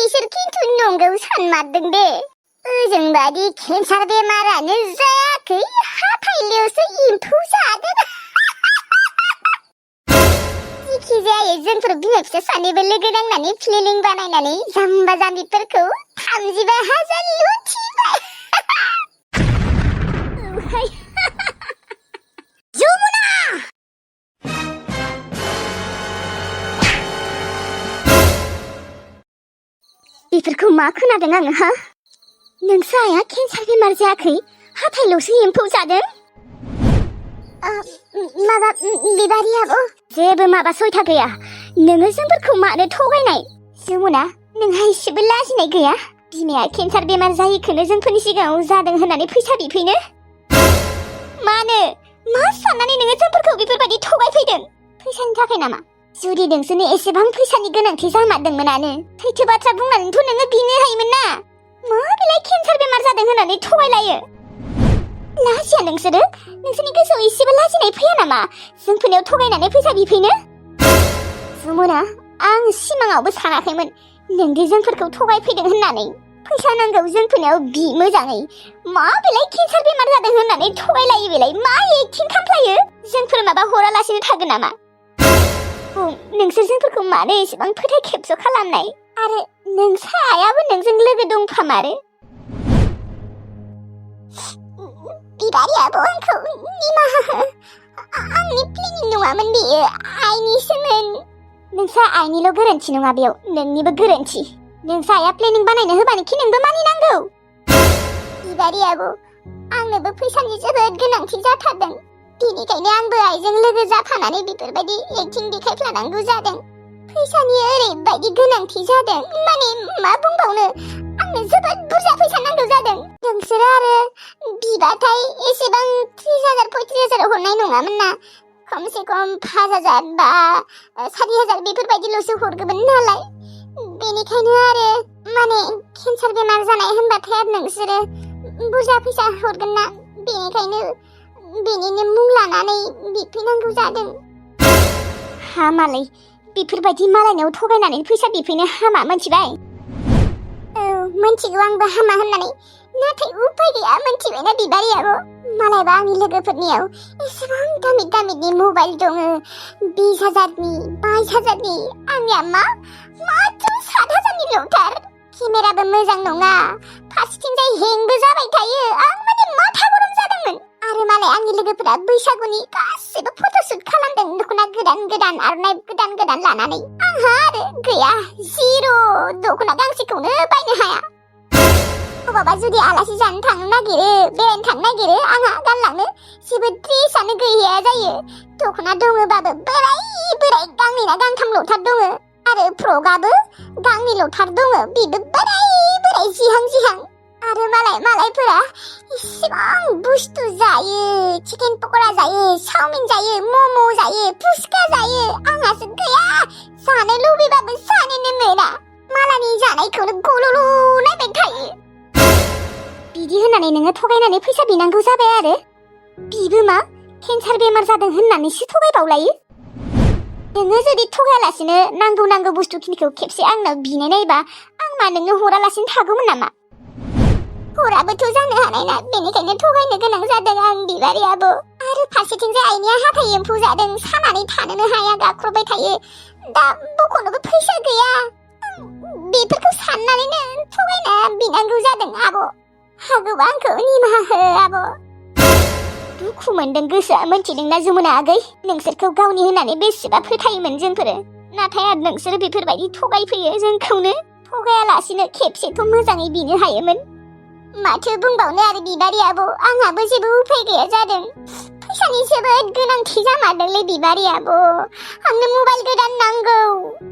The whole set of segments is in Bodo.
इसोर खिन्थु नंगौ सानमारदों दे ओजोंबादि केन्सार बेमारानो जायाखै हाथाइलयावसो एम्फौ जादों जिखिजाया जोंफोर बिमा फिसा सानैबो लोगो नांनानै प्लेनिं बानायनानै जाम्बा जाम्बिफोरखौ 35,000 लुथिबाय जमुना बेफोरखौ मा खोनादों आङो हा नोंसो आइया केन्सार बेमार जायाखै हाथाइलयावसो एम्फौ जादों माबा बिबारि आबौ जेबो माबा सयथा गैया नोङो जोंफोरखौ मानो थगायनाय जमुना नोंहा एसेबो लाजिनाय गैया बिमाया केन्सार बेमार जायैखौनो जोंफोरनि सिगाङाव जादों होननानै फैसा बिफैनो मानो मा साननानै नोङो जोंफोरखौ बेफोरबायदि थगायफैदों फैसानि थाखाय नामा जुदि नोंसोरनो एसेबां फैसानि गोनांथि जामारदोंमोनानो सैथो बाथ्रा बुंनानैथ' नोङो बिनो हायोमोन ना मा बेलाय केन्सार बेमार जादों होननानै थगायलायो लाजिया नोंसोरनि गोसोआव एसेबो लाजिनाय फैया नामा जोंफोरनियाव थगायनानै फैसा बिफैनो जमुना आं सिमाङावबो सानाखैमोन नोंदि जोंफोरखौ थगायफैदों होननानै फैसा नांगौ जोंफोरनियाव बि मोजाङै मा बेलाय केन्सार बेमार जादों होननानै थगायलायो बेलाय मा एक्टिं खामफ्लायो जोंफोर माबा हरालासिनो थागोन नामा नोंसोर जोंफोरखौ मानो एसेबां फोथाय खेबस' खालामनाय आरो नोंसा आइयाबो नोंजों लोगो दंफामारो बिबारि आबौ आंखौ निमाहा हो आंनि प्लेनिं नङामोन बेयो आइनिसोमोन नोंसा आइनिल' गोरोन्थि नङा बेयाव नोंनिबो गोरोन्थि नोंसा आइया प्लेनिं बानायनो होबानोखि नोंबो मानिनांगौ बिबारि आबौ आंनोबो फैसानि जोबोद गोनांथि जाथारदों बेनिखायनो आंबो आइजों लोगो जाफानानै बेफोरबायदि एक्टिं देखायफ्लानांगौ जादों फैसानि ओरैबायदि गोनांथि जादों माने मा बुंबावनो आंनो जोबोद बुरजा फैसा नांगौ जादों नोंसोरो आरो बिबाथाय एसेबां 30,000 35,000 हरनाय नङामोन ना खमसे खम 5,000 बा 4,000 बेफोरबायदिल'सो हरगोमोन नालाय बेनिखायनो आरो माने केन्सार बेमार जानाय होनबाथाय आरो नोंसोरो बुरजा फैसा हरगोन ना बेनिखायनो बेनिनो मुं लानानै बिफैनांगौ जादों हामालै बेफोरबायदि मालायनाव थगायनानै फैसा बिफैनो हामा मोनथिबाय मोनथिगौ आंबो हामा होननानै नाथाय उपाय गैया मोनथिबायना बिबारि आबौ मालायबा आंनि लोगोफोरनियाव एसेबां दामि दामिनि मबाइल दङ 20,000नि 22,000नि आंनिया मात्र 7,000निल'थार केमेराबो मोजां नङा फारसेथिंजाय हेंबो जाबाय थायो आं माने माथा गरम जादोंमोन आरो मालाय आंनि लोगोफोरा बैसागुनि गासिबो फट'शुट खालामदों दख'ना गोदान गोदान आर'नाइ गोदान गोदान लानानै आंहा आरो गैया जिर' दख'ना गांसेखौनो बायनो हाया अबावबा जुदि आलासि जानो थांनो नागिरो बेरायनो थांनो नागिरो आंहा गानलांनो जेबो ड्रेसआनो गैया जायो दख'ना दङबाबो बोराय गांनै ना गांथामल'थार दङ आरो फ्रकआबो गांनैल'थार दङ बेबो बोराय जिहां आरो मालायफोरा इसेबां बुस्थु जायो चिकेन पक'रा जायो चाउमिन जायो मम' जायो फुचका जायो आंहासो गैया जानो लुबैबाबो जानोनो मोना मालायनि जानायखौनो गल'ल' नायबाय थायो बिदि होननानै नोङो थगायनानै फैसा बिनांगौ जाबाय आरो बिबो मा केन्सार बेमार जादों होननानैसो थगायबावलायो नोङो जुदि थगायालासिनो नांगौ बुस्थुखिनिखौ खेबसे आंनाव बिनाय नायबा आं मा नोङो हरालासिनो थागौमोन नामा हराबोथ' जानो हानाय ना बेनिखायनो थगायनो गोनां जादों आं बिबारि आबौ आरो फारसेथिंजाय आइनिया हाथाइ एम्फौ जादों सानानै थानोनो हाया गाख्रबबाय थायो दा बख'नोबो फैसा गैया बेफोरखौ साननानैनो थगायना बिनांगौ जादों आब' हागौबा आंखौ निमाहा हो आब' दुखु मोनदों गोसोआ मोनथिदोंना जमुना आगै नोंसोरखौ गावनि होननानै बेसेबा फोथायोमोन जोंफोरो नाथाय आरो नोंसोरो बेफोरबायदि थगायफैयो जोंखौनो थगायालासिनो खेबसेथ' मोजाङै बिनो हायोमोन माथो बुंबावनो आरो बिबारि आबौ आंहाबो जेबो उपाय गैया जादों फैसानि जोबोद गोनांथि जामारदोंलै बिबारि आबौ आंनो मबाइल गोदान नांगौ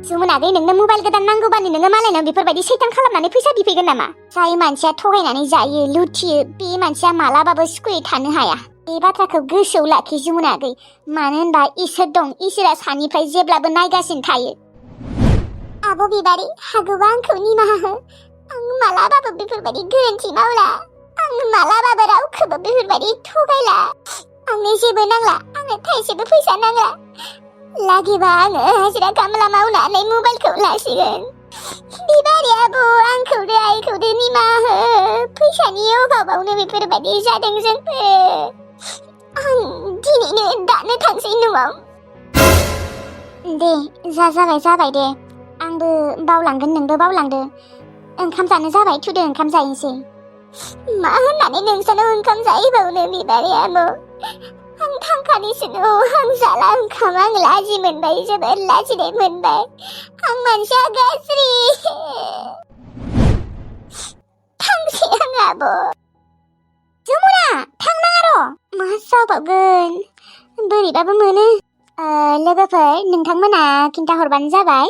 जमुना आगै नोंनो मबाइल गोदान नांगौबानो नोङो मालायनाव बेफोरबायदि सैतान खालामनानै फैसा बिफैगोन नामा जाय मानसिया थगायनानै जायो लुथियो बे मानसिया मालाबाबो सुखुयै थानो हाया बे बाथ्राखौ गोसोआव लाखि जमुना आगै मानो होनबा इसोर दं इसोरा सानिफ्राय जेब्लाबो नायगासिनो थायो आब' बिबारि हागौबा आंखौ निमाहा हो आं मालाबाबो बेफोरबायदि गोरोन्थि मावला आं मालाबाबो रावखौबो बेफोरबायदि थगायला आंनो जेबो नांला आंनो थाइसेबो फैसा नांला लागिबा आङो हाजिरा खामला मावनानै मबाइलखौ लासिगोन बिबारि आब' आंखौ निमाहा हो फैसानि अभाबावनो बेफोरबायदि जादों जोंफोर आं दिनैनो दानो थांसै न'आव दे जाबाय दे आंबो बावलांगोन नोंबो बावलांदो ओंखाम जानो जाबाय थुदो ओंखाम जाहैनोसै मा होननानै नोंसानाव ओंखाम जाहैबावनो बिबारि आब' आं थांखानिसो न'आव आं जाला ओंखाम आं लाजि मोनबाय जोबोद लाजिनाय मोनबाय आं मानसिया गाज्रि थांसै आं आब' जमुना थांनाङा र' मा जाबावगोन बोरैबाबो मोनो लोगोफोर नोंथांमोना खिन्थाहरबानो जाबाय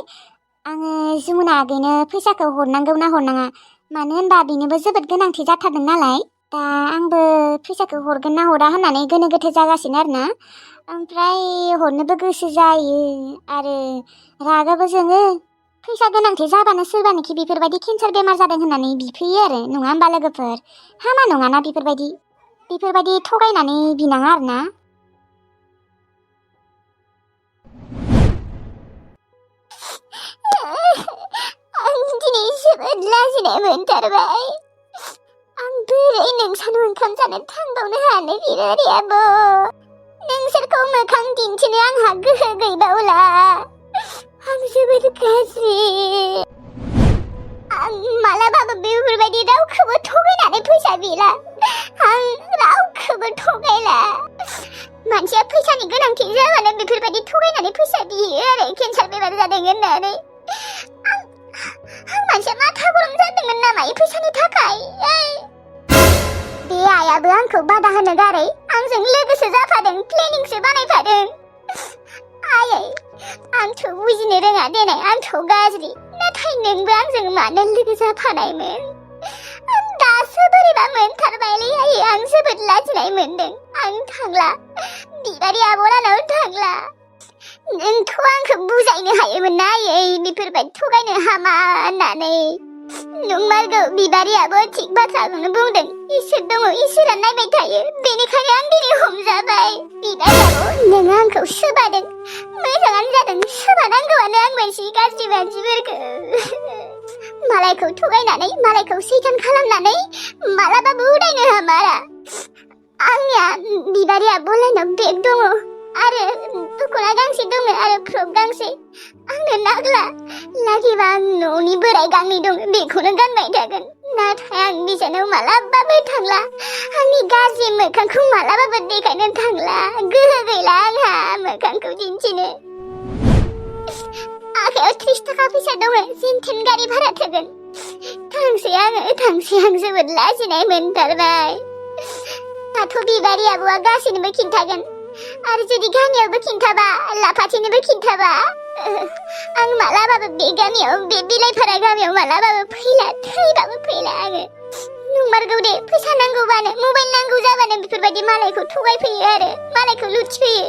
आङो जमुना आगैनो फैसाखौ हरनांगौ ना हरनाङा मानो होनबा बेनोबो जोबोद गोनांथि जाथारदों नालाय दा आंबो फैसाखौ हरगोन ना हरा होननानै गोनो गोथो जागासिनो आरोना ओमफ्राय हरनोबो गोसो जायो आरो रागाबो जोङो फैसा गोनांथि जाबानो सोरबानोखि बेफोरबायदि केन्सार बेमार जादों होननानै बिफैयो आरो नङा होमबा लोगोफोर हामा नङाना बेफोरबायदि थगायनानै बिनाङा आरोना आं दिनै जोबोद लाजिनाय मोनथारबाय आं बोरै नोंसानाव ओंखाम जानो थांबावनो हानो बिबारि आब' नोंसोरखौ मोखां दिन्थिनो आंहा गोहो गैबावला आं जोबोद गाज्रि आं मालाबाबो बेफोरबायदि रावखौबो थगायनानै फैसा बिला आं रावखौबो थगायला मानसिया फैसानि गोनांथि जाबानो बेफोरबायदि थगायनानै फैसा बियो आरो केन्सार बेमार जादों होननानै आं मानसिया माथा गरम जादोंमोन नामा फैसानि थाखाय बे आइयाबो आंखौ बादा होनो गारै आंजों लोगोसो जाफादों प्लेनिंसो बानायफादों आयै आंथ' बुजिनो रोङा देनाय आंथ' गाज्रि नाथाय नोंबो आंजों मानो लोगो जाफानायमोन दासो बोरैबा मोनथारबायलै आयै आं जोबोद लाजिनाय मोनदों आं थांला बिबारि आब'लानाव थांला नोंथ' आंखौ बुजायनो हायोमोन ना आयै बेफोरबायदि थगायनो हामा होननानै नंमारगौ बिबारि आब' थिग बाथ्राखौनो बुंदों इसोर दङ इसोरा नायबाय थायो बेनिखायनो आं दिनै हमजाबाय बिबारि आब' नोङो आंखौ सोबादों मोजाङानो जादों सोबानांगौआनो आं बायदि गाज्रि मानसिफोरखौ मालायखौ थगायनानै मालायखौ सैतान खालामनानै मालाबाबो उदायनो हामारा आंनिया बिबारि आब'लानाव बेग दङ आरो दख'ना गांसे दङ आरो फ्रक गांसे आंनो नांला लागिबा आं न'नि बोराय गांनै दङ बेखौनो गानबाय थागोन नाथाय आं बिजानाव मालाबाबो थांला आंनि गाज्रि मोखांखौ मालाबाबो देखायनो थांला गोहो गैला आंहा मोखांखौ दिन्थिनो आखायाव 30 थाखा फैसा दङ जेनथेन गारि भारा थोगोन थांसै आं जोबोद लाजिनाय मोनथारबाय दाथ' बिबारि आब'आ गासैनोबो खिन्थागोन आरो जुदि गामियावबो खिन्थाबा लाफाथिनोबो खिन्थाबा आं मालाबाबो बे गामियाव बे बिलाइफारा गामियाव मालाबाबो फैला थैबाबो फैला आङो नंमारगौ दे फैसा नांगौबानो मबाइल नांगौ जाबानो बेफोरबायदि मालायखौ थगायफैयो आरो मालायखौ लुथिफैयो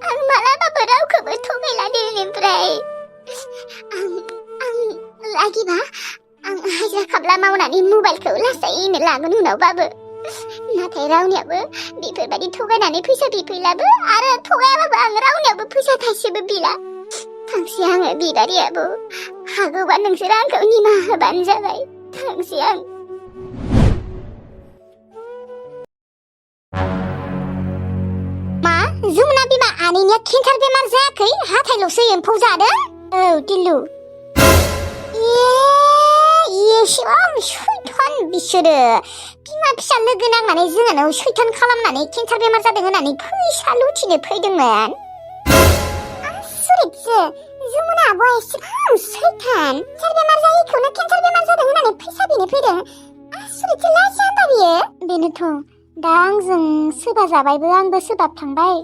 आं मालाबाबो रावखौबो थगायला दिनैनिफ्राय आं लागिबा आं हाजिरा खामला मावनानै मबाइलखौ लासैनो लागोन उनावबाबो नाथाय रावनियाबो बेफोरबायदि थगायनानै फैसा बिफैलाबो आरो थगायाबाबो आं रावनियाबो फैसा थाइसेबो बिला थांसै आङो बिबारि आब' हागौबा नोंसोर आंखौ निमाहा होबानो जाबाय थांसै आं मा जमुना बिमा आनैनिया केन्सार बेमार जायाखै हाथाइल'सो एम्फौ जादों औ दिल्लु एसेबां सैथान बिसोरो बिमा फिसा लोगो नांनानै जोंनाव सैथान खालामनानै केन्सार बेमार जादों होननानै फैसा लुथिनो फैदोंमोन आसरितसो जमुना आब'आ एसेबां सैथान केन्सार बेमार जायैखौनो केन्सार बेमार जादों होननानै फैसा बिनो फैदों आसरितसो लाजिया होनबा बियो बेनोथ' दा आंजों सोबा जाबायबो आंबो सोबाबफ्लांबाय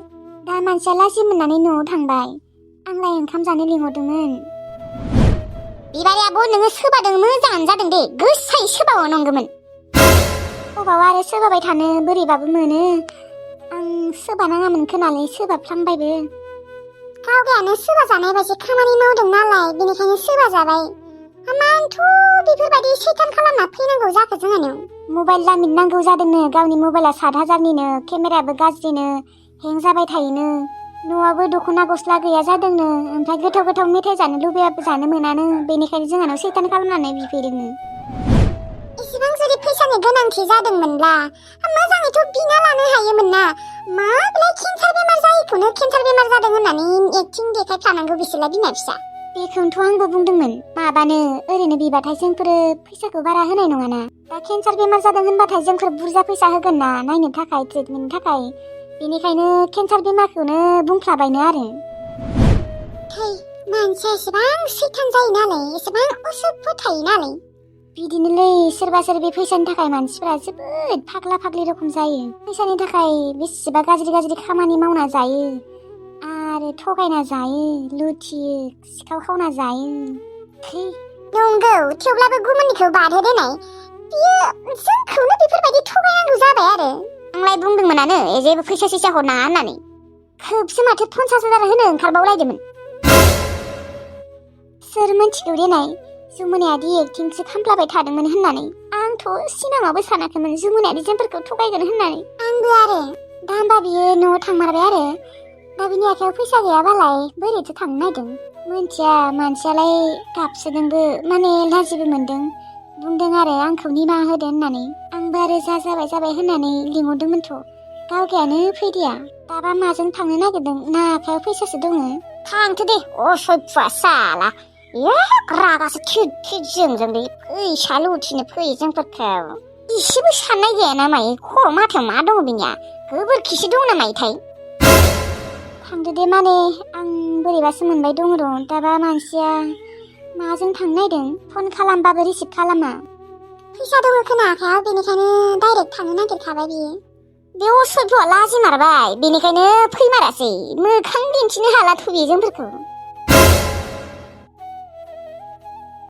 दा मानसिया लाजि मोननानै न'आव थांबाय आंलाय ओंखाम जानो लिंहरदोंमोन बिबारि आब' नोङो सोबादों मोजाङानो जादों दे गोसायै सोबावनांगौमोन अबाव आरो सोबाबाय थानो बोरैबाबो मोनो आं सोबानाङामोन खोनालै सोबाबफ्लांबायबो गावगायानो सोबा जानाय बायदि खामानि मावदों नालाय बेनिखायनो सोबा जाबाय मानोथ' बेफोरबायदि सैतान खालामना फैनांगौ जाखो जोंहानियाव मबाइल दामि नांगौ जादोंनो गावनि मबाइला 7,000निनो केमेरायाबो गाज्रिनो हें जाबाय थायोनो न'आवबो दख'ना गस्ला गैया जादोंनो ओमफ्राय गोथाव गोथाव मेथाइ जानो लुबैयाबो जानो मोनानो बेनिखायनो जोंहानाव सैतान खालामनानै बिफैदोंनो। इसेबां जुदि फैसानि गोनांथि जादोंमोनब्ला मोजाङैथ' बिना लानो हायोमोन ना। माब्ला केन्सार बेमार जायैखौनो केन्सार बेमार जादों होननानै एक्टिं देखायफ्लानांगौ बिसोरलाय बिमा फिसा। बेखौनोथ' आंबो बुंदोंमोन माबानो ओरैनो बिबाथाय जोंफोरो फैसाखौ बारा होनाय नङाना। दा केन्सार बेमार जादों होनबाथाय जोंफोर बुरजा फैसा होगोन ना नायनो थाखाय ट्रिटमेन्टनि थाखाय। बेनिखायनो केन्सार बेमारखौनो बुंफ्लाबायनो आरो। थै मानसिया एसेबां सैतान जायो नालाय एसेबां असभ्य थायो नालाय। बिदिनोलै सोरबा सोरबि फैसानि थाखाय मानसिफोरा जोबोद फाग्ला फाग्लि रखम जायो। फैसानि थाखाय बेसेबा गाज्रि गाज्रि खामानि मावना जायो आरो थगायना जायो लुथियो सिखाव खावना जायो। थै नंगौ थेवब्लाबो गुबुननिखौ बारहोदेनाय बियो जोंखौनो बेफोरबायदि थगायनांगौ जाबाय आरो। आंलाय बुंदोंमोनानो जेबो फैसा सैसा हरनाङा होननानै। खोबसो माथो 50,000 होनो ओंखारबावलायदोंमोन। सोर मिथिगौ देनाय जुमुनायादि एक्टिंसो खामफ्लाबाय थादोंमोन होननानै। आंथ' सिमाङावबो सानाखैमोन जुमुनायादि जोंफोरखौ थगायगोन होननानै। आंबो आरो दा होमबा बियो न'आव थांमारबाय आरो दा बिनि आखायाव फैसा गैयाबालाय बोरैथो थांनो नायदों मोनथिया। मानसियालाय गाबसोदोंबो माने लाजिबो मोनदों। बुंदों आरो आंखौ निमाहा होदो होननानै। आंबो आरो जा जाबाय होननानै लिंहरदोंमोनथ'। गावगायानो फैदिया। दाबा माजों थांनो नागिरदों ना आखायाव फैसासो दङ? थांथो दे असभ्या साला रागासो थिग थिग जोंजोंलै फैसा लुथिनो फैयो जोंफोरखौ। इसेबो साननाय गैयाना मायो खर' माथायाव मा दङ बिनिया गोबोरखिसो दङ ना मायोथाय। थांदो दे माने आं बोरैबासो मोनबाय दङ र'। दाबा मानसिया माजों थांनो नायदों फन खालामबाबो रिसिभ खालामा। फैसा दङ खोना आखायाव बेनिखायनो डाइरेक्ट थांनो नागिरखाबाय बियो। बे असभ्यआ लाजिमारबाय बेनिखायनो फैमारासै मोखां दिन्थिनो हालाथ' बियो जोंफोरखौ।